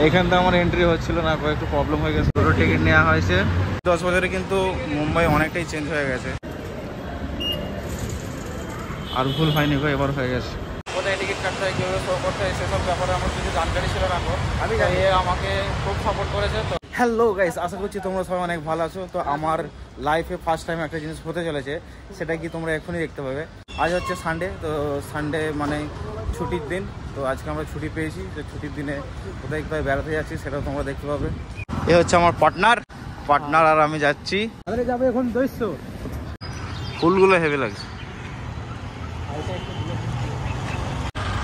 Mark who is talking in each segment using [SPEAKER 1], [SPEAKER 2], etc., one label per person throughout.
[SPEAKER 1] এখান থেকে আমার এন্ট্রি হচ্ছিল না, একটু প্রবলেম হয়ে গেছে। দুটো টিকিট নেওয়া হয়েছে। 10 বছরে কিন্তু মুম্বাই অনেকটাই চেঞ্জ হয়ে গেছে, আর ভুল হয়নি গো, এবার হয়ে গেছে। কোথায় টিকিট কাটতে হয়, কীভাবে শো করতে হয়, সেসব ব্যাপারে আমার কিছু জানকারি ছিল না। আমি জানি আমাকে খুব সাপোর্ট করেছে। তো হ্যালো গাইস, আশা করছি তোমরা সবাই অনেক ভালো আছো। তো আমার লাইফে ফার্স্ট টাইম একটা জিনিস হতে চলেছে, সেটা কি তোমরা এখনই দেখতে পাবে। আজ হচ্ছে সানডে, তো সানডে মানে ছুটির দিন। তো আজকে আমরা ছুটি পেয়েছি, তো ছুটির দিনে কোথায় কোথায় বেড়াতে যাচ্ছি সেটাও তোমরা দেখতে পাবে। এ হচ্ছে আমার পার্টনার আর আমি যাচ্ছি।
[SPEAKER 2] যাবো এখন 200।
[SPEAKER 1] ফুলগুলো হেভি লাগছে।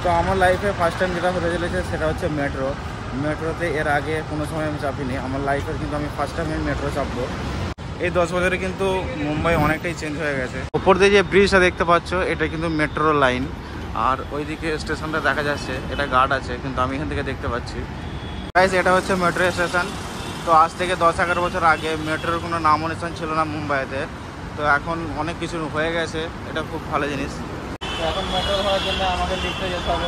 [SPEAKER 1] তো আমার লাইফে ফার্স্ট টাইম যেটা হতে চলেছে সেটা হচ্ছে মেট্রোতে এর আগে কোনো সময় আমি চাপিনি। আমার লাইফের কিন্তু আমি ফার্স্ট টাইম মেট্রো চাপবো। এই 10 বছরে কিন্তু মুম্বাই অনেকটাই চেঞ্জ হয়ে গেছে। ওপর দিয়ে যে ব্রিজটা দেখতে পাচ্ছ, এটা কিন্তু মেট্রো লাইন। আর ওইদিকে স্টেশনটা দেখা যাচ্ছে, এটা গার্ড আছে, কিন্তু আমি এখান থেকে দেখতে পাচ্ছি। গাইস, এটা হচ্ছে মেট্রো স্টেশন। তো আজ থেকে 10-11 বছর আগে মেট্রোর কোনো নাম নিশান ছিল না মুম্বাইতে। তো এখন অনেক কিছু হয়ে গেছে, এটা খুব ভালো জিনিস। তো এখন মেট্রো হওয়ার জন্য আমাদের লিফটে যেতে হবে।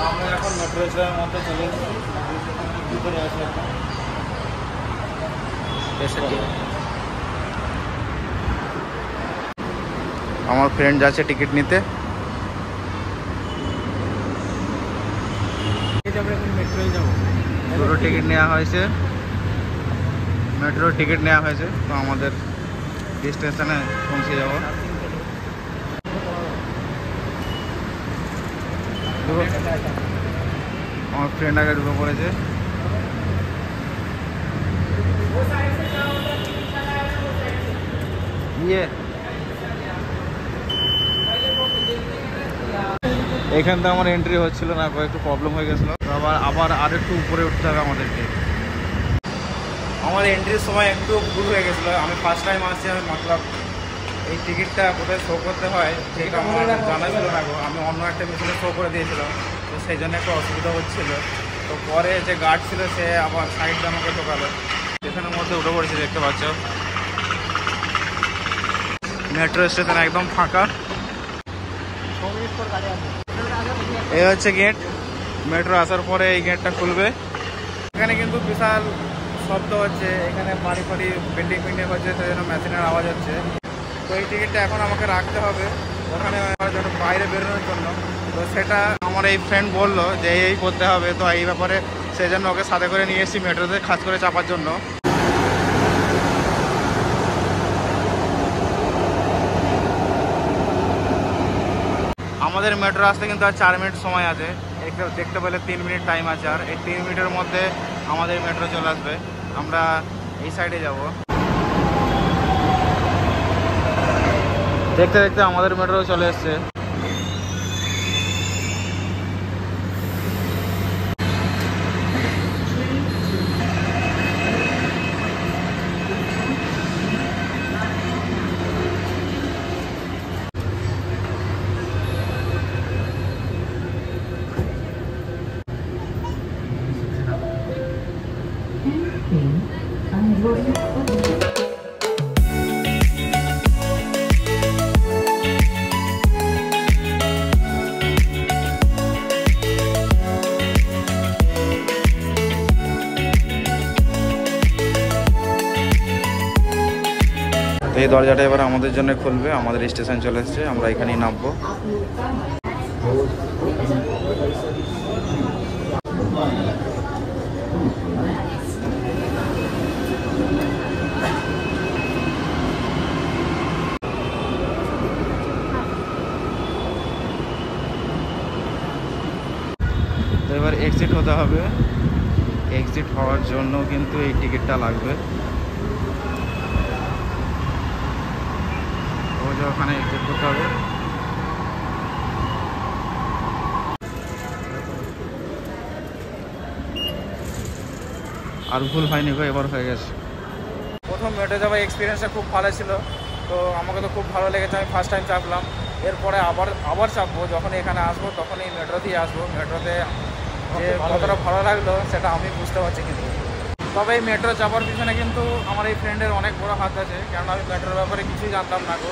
[SPEAKER 1] আমরা এখন মেট্রো স্টেশনের মধ্যে চলে এসেছি, ভিতরে আছে। আমার ফ্রেন্ড যাচ্ছে টিকিট নিতে।
[SPEAKER 2] মেট্রোয় যাবো।
[SPEAKER 1] দুটো টিকিট নেওয়া হয়েছে, মেট্রোর টিকিট নেওয়া হয়েছে। তো আমাদের স্টেশনে পৌঁছে যাব। আমার ফ্রেন্ড আগে ঢুকে পড়েছে। এখান থেকে আমার এন্ট্রি হচ্ছিল না, একটু প্রবলেম হয়ে গেছিলো। আবার একটু উপরে উঠতে হবে আমাদেরকে। আমার এন্ট্রির সময় একটু ভুল হয়ে গেছিলো। আমি ফার্স্ট টাইম আসছি, আমি মতলব এই টিকিটটা কোথায় শো করতে হয় সেটা আমার জানা ছিল না। আমি অন্য একটা মেশিনে শো করে দিয়েছিলাম, তো সেই জন্য একটু অসুবিধা হচ্ছিল। তো পরে যে গার্ড ছিল সে আবার সাইড দিয়ে আমাকে ঢোকালো। স্টেশনের মধ্যে উঠে পড়েছি, দেখতে পাচ্ছ। মেট্রো স্টেশন একদম ফাঁকা। এই হচ্ছে গেট। মেট্রো আসার পরে এই গেটটা খুলবে। এখানে কিন্তু বিশাল শব্দ হচ্ছে, এখানে বাড়ি বিল্ডিং হচ্ছে, সেই জন্য মেশিনের আওয়াজ হচ্ছে। তো এই টিকিটটা এখন আমাকে রাখতে হবে ওখানে বাইরে বেরোনোর জন্য। তো সেটা আমার এই ফ্রেন্ড বললো যে এই করতে হবে। তো এই ব্যাপারে সেই জন্য ওকে সাথে করে নিয়ে এসেছি মেট্রোতে খাস করে চাপার জন্য। আমাদের মেট্রো আসতে কিন্তু আর 4 মিনিট সময় আছে। দেখতে পেলে 3 মিনিট টাইম আছে, আর এই 3 মিনিটের মধ্যে আমাদের মেট্রো চলে আসবে। আমরা এই সাইডে যাব। দেখতে দেখতে আমাদের মেট্রো চলে এসছে। এই দরজাটা এবার আমাদের জন্য খুলবে। আমাদের স্টেশন চলে এসছে, আমরা এখানেই নামবো। তো এবার এক্সিট হতে হবে। এক্সিট হওয়ার জন্য কিন্তু এই টিকিটটা লাগবে। ওখানে এক্সিট করতে হবে। আর ভুল হয়নি গো, এবার হয়ে গেছে। প্রথম মেট্রো যাওয়ার এক্সপিরিয়েন্সটা খুব ভালো ছিল। তো আমাকে তো খুব ভালো লেগেছে, আমি ফার্স্ট টাইম চাপলাম। এরপরে আবার চাপবো, যখন এখানে আসবো তখন এই মেট্রোতেই আসবো। মেট্রোতে যে কতটা ভালো লাগলো সেটা আমি বুঝতে পারছি। কিন্তু তবে এই মেট্রো চাপার পিছনে কিন্তু আমার এই ফ্রেন্ডের অনেক বড় হাত আছে, কারণ আমি মেট্রোর ব্যাপারে কিছুই জানতাম না গো।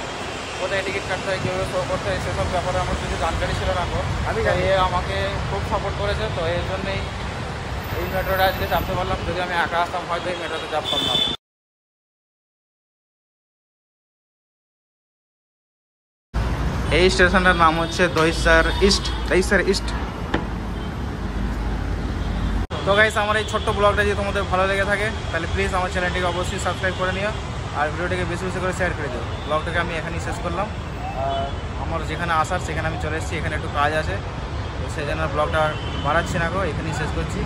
[SPEAKER 1] কোথায় টিকিট কাটতে হয়, কীভাবে শো করতে হয়, সেসব ব্যাপারে আমার কিছু জানকারি ছিল না গো। আমি এ আমাকে খুব সাপোর্ট করেছে, তো এর জন্যই এই মেট্রোটা আজকে চাপতে পারলাম। যদি আমি একা আসতাম হয়তো এই মেট্রোতে চাপতাম না। এই স্টেশনটার নাম হচ্ছে দহিসর ইস্ট। তো গাইস, আমার এই ছোট্ট ব্লগটা যদি তোমাদের ভালো লেগে থাকে তাহলে প্লিজ আমার চ্যানেলটিকে অবশ্যই সাবস্ক্রাইব করে নিও, আর ভিডিওটিকে বেশি বেশি করে শেয়ার করে দিও। ব্লগটাকে আমি এখানেই শেষ করলাম। আর আমার যেখানে আসার সেখানে আমি চলে এসেছি, এখানে একটু কাজ আছে, তো সেই জন্য ব্লগটা বাড়াচ্ছি না গো, এখানেই শেষ করছি।